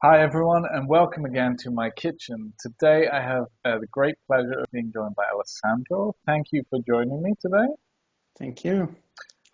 Hi everyone, and welcome again to my kitchen. Today I have the great pleasure of being joined by Alessandro. Thank you for joining me today. Thank you.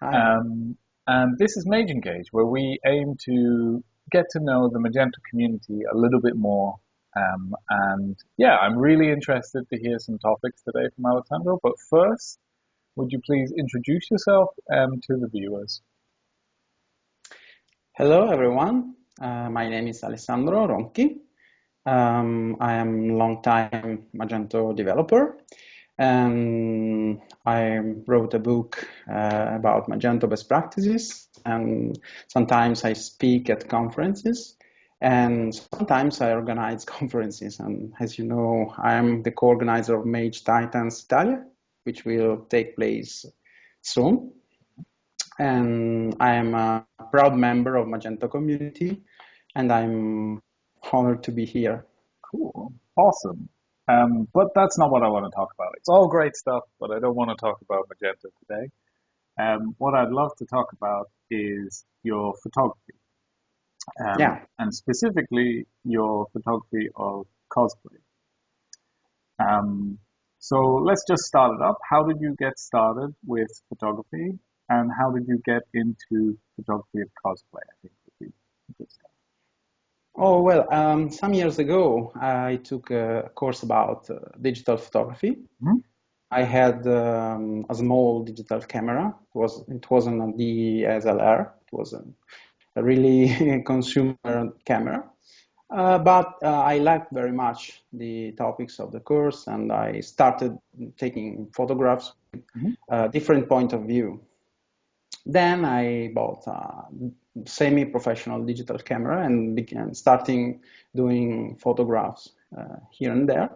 Hi. Um, and this is Mage Engage, where we aim to get to know the Magento community a little bit more. And yeah, I'm really interested to hear some topics today from Alessandro. But first, would you please introduce yourself to the viewers? Hello, everyone. My name is Alessandro Ronchi. I am a long-time Magento developer, and I wrote a book about Magento best practices, and sometimes I speak at conferences, and sometimes I organize conferences. And as you know, I am the co-organizer of Mage Titans Italia, which will take place soon. And I am a proud member of Magento community, and I'm honored to be here. Cool. Awesome. But that's not what I want to talk about. It's all great stuff, but I don't want to talk about Magento today. What I'd love to talk about is your photography, Yeah. and specifically your photography of cosplay. Um, so let's just start it up. How did you get started with photography, and how did you get into photography of cosplay? I think would be a good start. Oh, well, some years ago, I took a course about digital photography. Mhm. I had a small digital camera. It wasn't a DSLR. It was a really consumer camera. But I liked very much the topics of the course, and I started taking photographs with Mhm. a different point of view. Then I bought a semi-professional digital camera and began starting doing photographs here and there.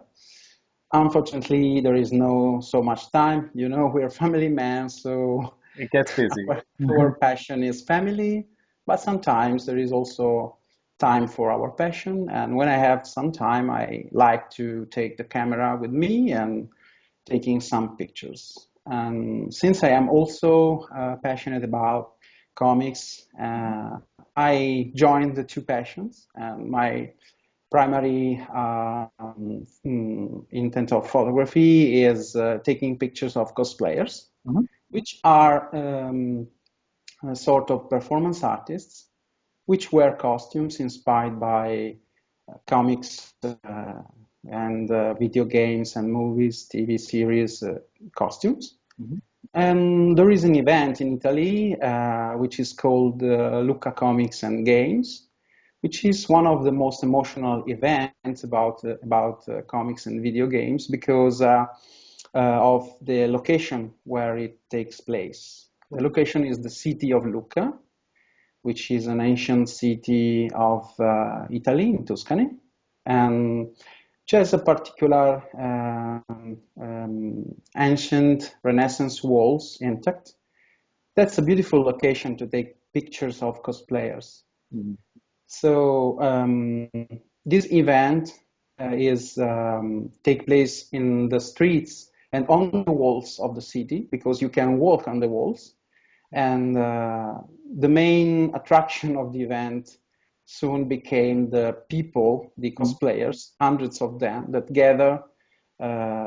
Unfortunately, there is no so much time. You know, we're family men, so It gets busy. our passion is family, but sometimes there is also time for our passion. And when I have some time, I like to take the camera with me and taking some pictures. And since I am also passionate about comics, I joined the two passions. And my primary intent of photography is taking pictures of cosplayers, Mhm. which are a sort of performance artists, which wear costumes inspired by comics and video games and movies, TV series costumes. Mhm. And there is an event in Italy which is called Lucca Comics and Games, which is one of the most emotional events about comics and video games because of the location where it takes place. The Cool. location is the city of Lucca, which is an ancient city of Italy in Tuscany, and which has a particular ancient Renaissance walls intact. That's a beautiful location to take pictures of cosplayers. Mhm. So this event is take place in the streets and on the walls of the city because you can walk on the walls. And the main attraction of the event soon became the people, the Mhm. cosplayers, hundreds of them that gather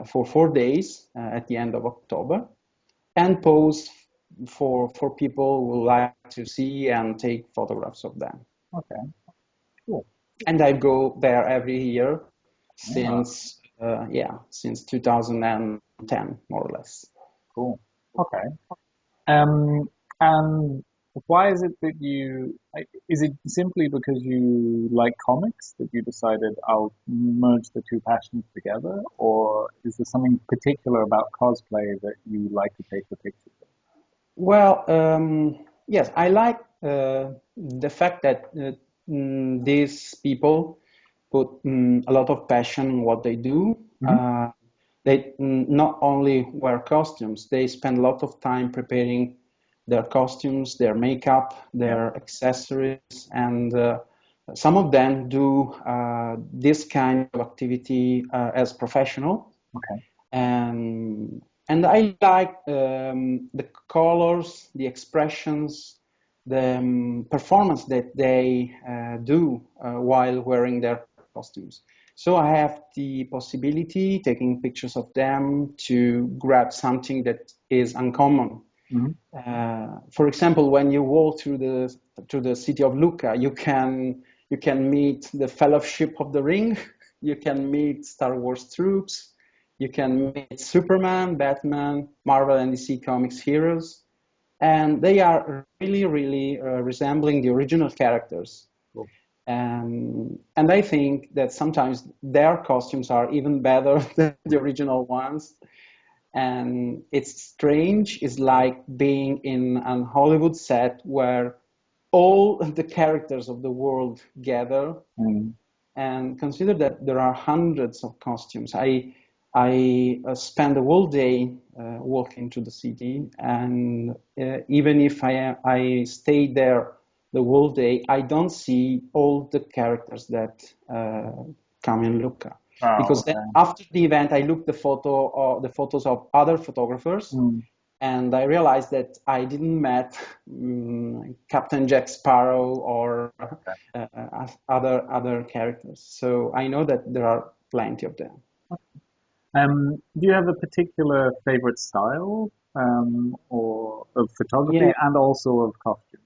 for 4 days at the end of October and pose for people who like to see and take photographs of them. Okay. Cool. And I go there every year Yeah. since 2010, more or less. Cool. Okay. Um, and why is it that is it simply because you like comics that you decided I'll merge the two passions together, or is there something particular about cosplay that you like to take the pictures of? Well, yes, I like the fact that these people put a lot of passion in what they do. Hmm. They not only wear costumes, they spend a lot of time preparing their costumes, their makeup, Yeah. their accessories, and some of them do this kind of activity as professional. Okay. And I like the colors, the expressions, performance that they do while wearing their costumes. So I have the possibility, taking pictures of them, to grab something that is uncommon. For example, when you walk through the city of Lucca, you can meet the Fellowship of the Ring, you can meet Star Wars troops, you can meet Superman, Batman, Marvel and DC Comics heroes, and they are really resembling the original characters. Cool. And I think that sometimes their costumes are even better than the original ones. And it's strange. It's like being in an Hollywood set where all the characters of the world gather. And consider that there are hundreds of costumes. I spend the whole day walking through the city, and even if I stay there the whole day, I don't see all the characters that come in Lucca. Oh, Because okay. then after the event, I looked the photos of other photographers, and I realized that I didn't met Captain Jack Sparrow or other characters. So I know that there are plenty of them. Do you have a particular favorite style or of photography Yeah. and also of costumes?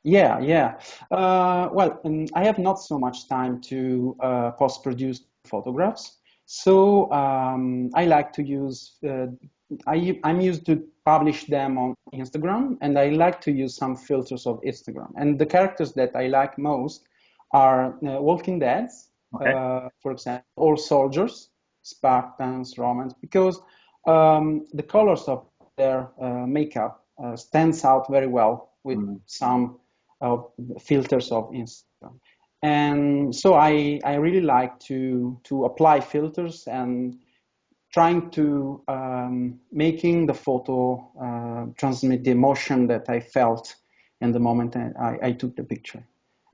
Yeah. Well, I have not so much time to post-produce photographs, so I like to use. I'm used to publish them on Instagram, and I like to use some filters of Instagram. And the characters that I like most are Walking Deads, Okay. for example, or soldiers, Spartans, Romans, because the colors of their makeup stands out very well with some filters of Instagram. And so I really like to apply filters and trying to making the photo transmit the emotion that I felt in the moment I took the picture.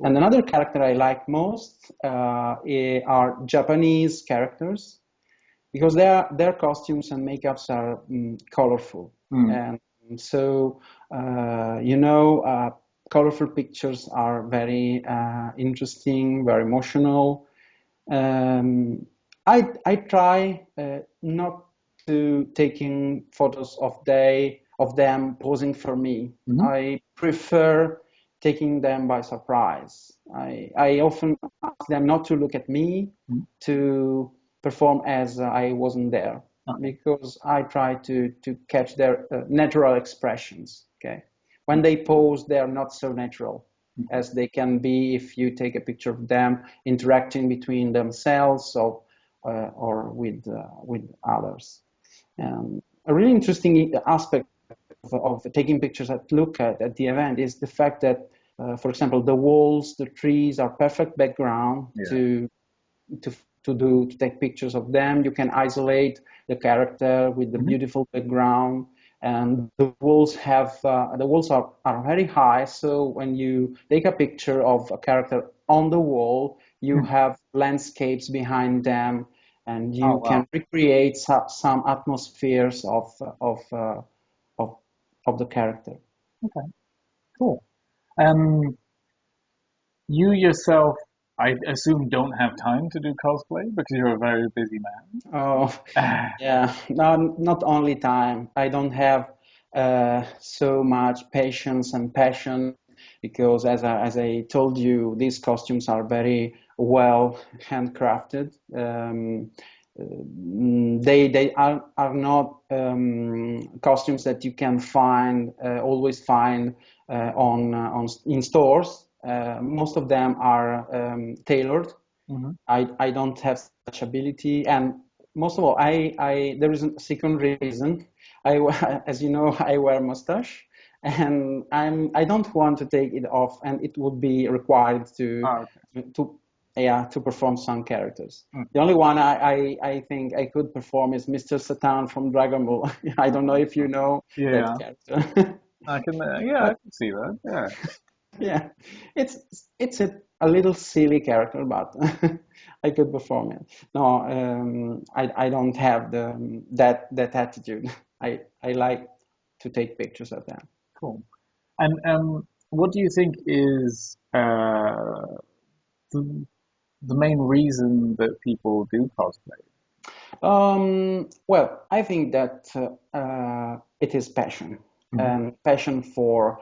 And another character I like most are Japanese characters, because their costumes and makeups are colorful. And so, colorful pictures are very interesting, very emotional. I try not to taking photos of them posing for me. I prefer taking them by surprise. I often ask them not to look at me, to perform as I wasn't there, because I try to catch their natural expressions. Okay, when they pose, they are not so natural as they can be if you take a picture of them interacting between themselves or with others. A really interesting aspect of taking pictures at the event is the fact that, for example, the walls, the trees are perfect background to take pictures of them. You can isolate the character with the beautiful background, and the walls are very high. So when you take a picture of a character on the wall, you have landscapes behind them, and you can recreate some atmospheres of the character. Okay, cool. You yourself, I assume, don't have time to do cosplay because you're a very busy man. Oh, yeah. No, not only time. I don't have so much patience and passion, because as I told you, these costumes are very well handcrafted. They are not costumes that you can always find in stores. Most of them are tailored. I don't have such ability, and most of all, there is a second reason. As you know, I wear mustache, and I don't want to take it off, and it would be required to perform some characters. The only one I think I could perform is Mr. Satan from Dragon Ball. I don't know if you know that character. I can see that. Yeah. Yeah, it's a little silly character, but I could perform it. No, I don't have that attitude. I like to take pictures of them. Cool. And what do you think is the, the main reason that people do cosplay? Well, I think that it is passion, Hmm. and passion for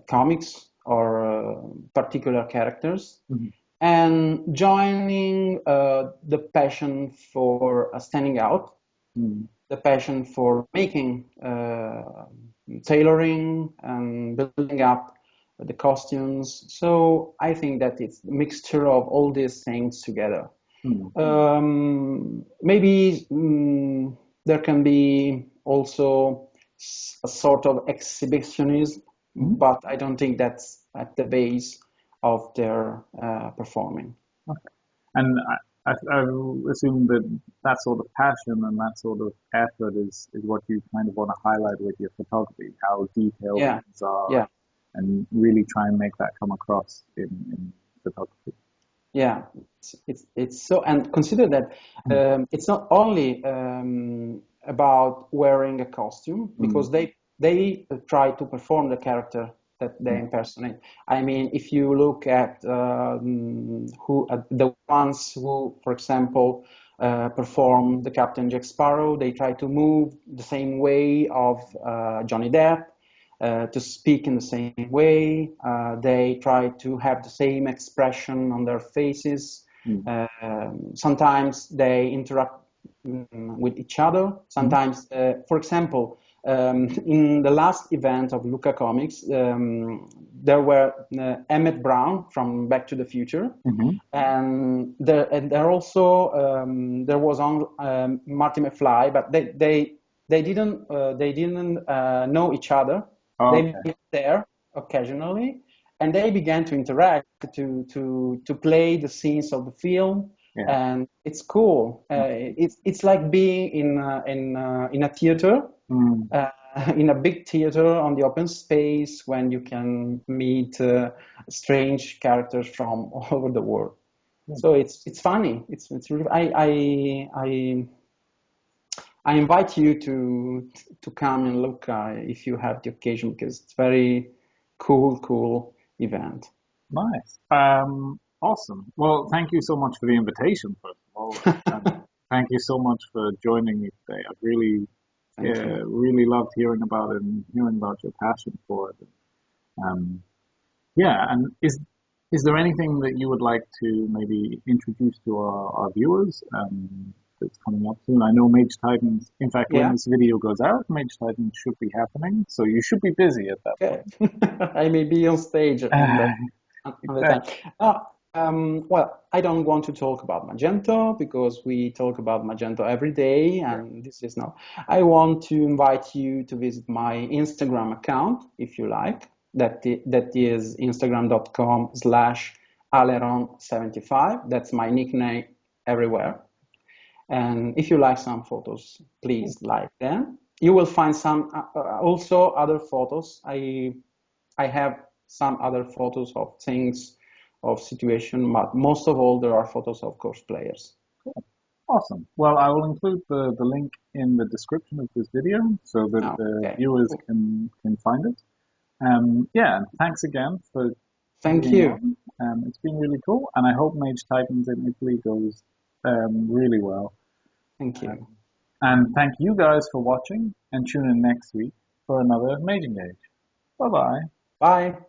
comics or particular characters, Hmm. and joining the passion for standing out, Hmm. the passion for making, tailoring, and building up the costumes. So I think that it's a mixture of all these things together. Hmm. Maybe there can be also a sort of exhibitionism, Hmm. but I don't think that's at the base of their performing. Okay. And I assume that that sort of passion and that sort of effort is what you kind of want to highlight with your photography, how detailed Yeah, things are, yeah, and really try and make that come across in photography. yeah. It's so, and consider that Mm. it's not only about wearing a costume Mm. because they try to perform the character that they Mm. impersonate. I mean, if you look at who the ones who, for example, perform the Captain Jack Sparrow, they try to move the same way of Johnny Depp, to speak in the same way. They try to have the same expression on their faces. Mm. Sometimes they interact with each other. Mm. Sometimes, for example, in the last event of Luca Comics, there were Emmett Brown from Back to the Future, Mhm. and there also there was on Marty McFly, but they didn't know each other. They Okay. met there occasionally, and they began to interact to play the scenes of the film, Yeah. and it's cool. It's like being in a theater, Mm. uh, in a big theater on the open space when you can meet strange characters from all over the world. Good. So it's funny. It's really, I invite you to come and look if you have the occasion because it's very cool event. Nice. Awesome. Well, thank you so much for the invitation, first of all, and thank you so much for joining me today. I've really, Thank you. really loved hearing about it and hearing about your passion for it. Um, yeah, and is there anything that you would like to maybe introduce to our viewers that's coming up soon? I know Mage Titans, in fact, when Yeah. this video goes out, Mage Titans should be happening, so you should be busy at that Okay. point. I may be on stage on the time. Exactly. Well, I don't want to talk about Magento because we talk about Magento every day, Yeah. and this is not. I want to invite you to visit my Instagram account if you like. That is instagram.com/aleron75. That's my nickname everywhere. And if you like some photos, please like them. You will find some also other photos. I have some other photos of things, of situation, but most of all, there are photos of cosplayers. Awesome. Well, I will include the link in the description of this video so that Oh, the okay, viewers cool. can find it. Yeah, and thanks again for Thank being you. on. It's been really cool, and I hope Mage Titans in Italy goes really well. Thank Um, you. and thank you guys for watching, and tune in next week for another Mage Engage. Bye bye. Bye.